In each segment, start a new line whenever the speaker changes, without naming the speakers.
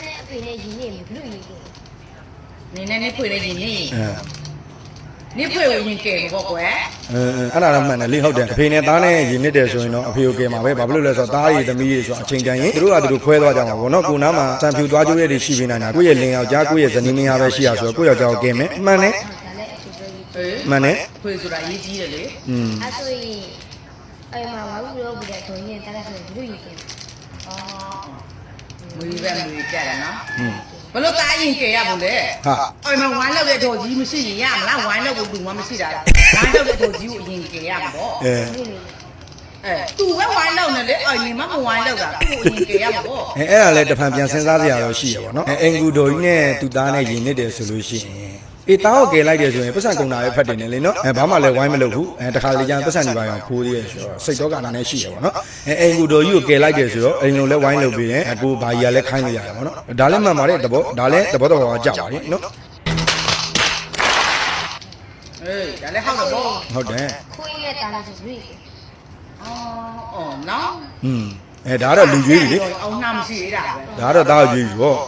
နဲ့အဖေနဲ့ရင်းနေပြီဘလို့ရင်းနေ
နင်းနဲ့ဖွေလေးရင်နင်းဖွေဝင်ရင်ကဲပေါ့ကွယ်
အဲ့ဒါတော့မှန်တယ်လေဟုတ်တယ်အဖေနဲ့သားနဲ့ရင်းနစ်တယ်ဆိုရင်တော့အဖေကိုကဲမှာပဲဘာဖြစ်လို့လဲဆိုတော့သားရည်သမီးရည်ဆိုအချိန်တန်ရင်သူတို့ကသူတို့ခွဲသွားကြမှာပေါ့နော်ကိုနားမှာစံဖြူသွားကြိုးရည်တွေရှိပေးနေတာကိုယ့်ရဲ့လင်ယောက်ျားကိုယ့်ရဲ့ဇနီးမယားပဲရှိရဆိုတော့ကိုယ့်ယောက်ျားကိုကဲမယ်မှန်တယ်မှန်တယ်
ဖွေဆိုတာရေးကြီးတယ်လေ
အဲ့ဆိုရင်အဲ့မှာဘာလို့ပြောပြတဲ့ဆိုရင်တားဆိုရင်ဘလို့ရင်းနေ
မွေးပဲမွေးကြတယ်နော်ဘလို့တားရင်ကဲရဘူးလေ
ဟာ
အဲ့မှာဝိုင်းလောက်တဲ့တော်ကြီးမရှိရင်ရမလားဝိုင်းလောက်ကိုလူမမရှိတာဝိုင်းလောက်တဲ့တော်ကြီးကိုအရင်ကဲရမှာပေါ့သူပဲဝိုင်းလောက်နေလေအဲ့နေမဝိုင်းလောက်တာသူ့ကိုအရင်ကဲရမှာပေါ့
အဲ့ဒါလည်းတဖန်ပြန်စဉ်းစားစရာတော့ရှိရပါတော့အင်ကူတော်ကြီးနဲ့သူသားနဲ့ရင်းနစ်တယ်ဆိုလို့ရှိရင်အေးတားကိုကယ်လိုက်တယ်ဆိုရင်ပတ်စံကုန်တာပဲဖတ်တယ်လေနော်ဘာမှလည်းဝိုင်းမလုပ်ဘူးတခါလေကျန်ပတ်စံနေပါအောင်ခိုးသေးရဲ့ဆိုတော့စိတ်တော့ကနာနဲ့ရှိရပါတော့အင်ကူတော်ကြီးကိုကယ်လိုက်တယ်ဆိုတော့အိမ်လုံးလည်းဝိုင်းလုပ်ပြီးရင်ကိုဘာကြီးကလည်းခိုင်းလို့ရတယ်ပေါ့နော်ဒါလည်းမှန်ပါတယ်တဘောဒါလည်းတဘောတော်ကကြောက်ပါတယ်နော်
ဒါလည်းဟုတ်တော့
ဟုတ်တယ်
ခွေးနဲ့တားလို့ဆိုပြီး
အော်နော်
ဒါတော့လူကြီးလေ
အောင်နှမရှိရတာပဲ
ဒါတော့တားကြီးပေါ့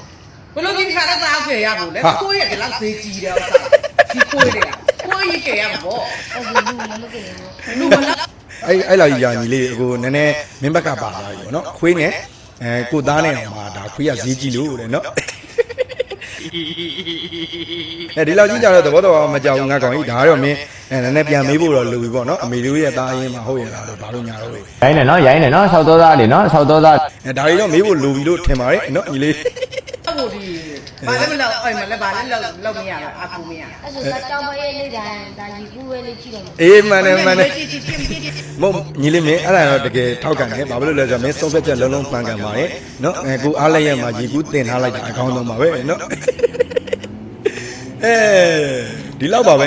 ဘလို့ဒီခါတော့တားခဲ့ရဘူးလေကိုယ့်ရဲ့ကလောက်သေးကြီးတယ်ဥစ္စာဒီကိုယ့်ရဲ့ကိုယ့်ရဲ့ကဲရမှာပေါ့
အဲ့ဒီလူမလုပ်ကြဘူး
လူမလား
အဲ့လောက်ကြီးယာညီလေးအခုနည်းနည်းမင်းဘက်ကပါသွားပြီပေါ့နော်ခွေးနဲ့ကိုသားနဲ့အောင်မှာဒါခွေးကဈေးကြီးလို့တဲ့နော်ဒီလောက်ကြီးကြတော့သဘောတော်မကြောက်ဘူးငါကောင်ကြီးဒါတော့မင်းနည်းနည်းပြန်မေးဖို့တော့လိုပြီပေါ့နော်အမေတို့ရဲ့သားအရင်မှာဟုတ်ရလားလို့ဘာလို့ညာတော့လဲ
ရိုင်းနေနော်ဆောက်သောသားလေနော်ဆောက်သောသား
ဒါတွေတော့မေးဖို့လိုပြီလို့ထင်ပါတယ်နော်ညီလေး
ဟုတ်ဒီဘာလဲမလို့အဲ့မလဲဘာလဲလောက်မရတော့အကူမရ
အဲ့ဆိုတောင်မရဲ့လေးတိုင်းဒါကြီးကူပဲလေးကြည့်တယ်
အေးမှန်တယ်မဟုတ်ညီလေးမင်းအဲ့ဒါတော့တကယ်ထောက်ကန်တယ်ဘာလို့လဲဆိုတော့မင်းဆုံးဖြတ်ချက်လုံးလုံးပန်ကန်ပါတယ်နော်ကိုအားလည်းရမှာကြီးကူတင်ထားလိုက်တာအကောင်းဆုံးပါပဲနော်ဒီလောက်ပါပဲ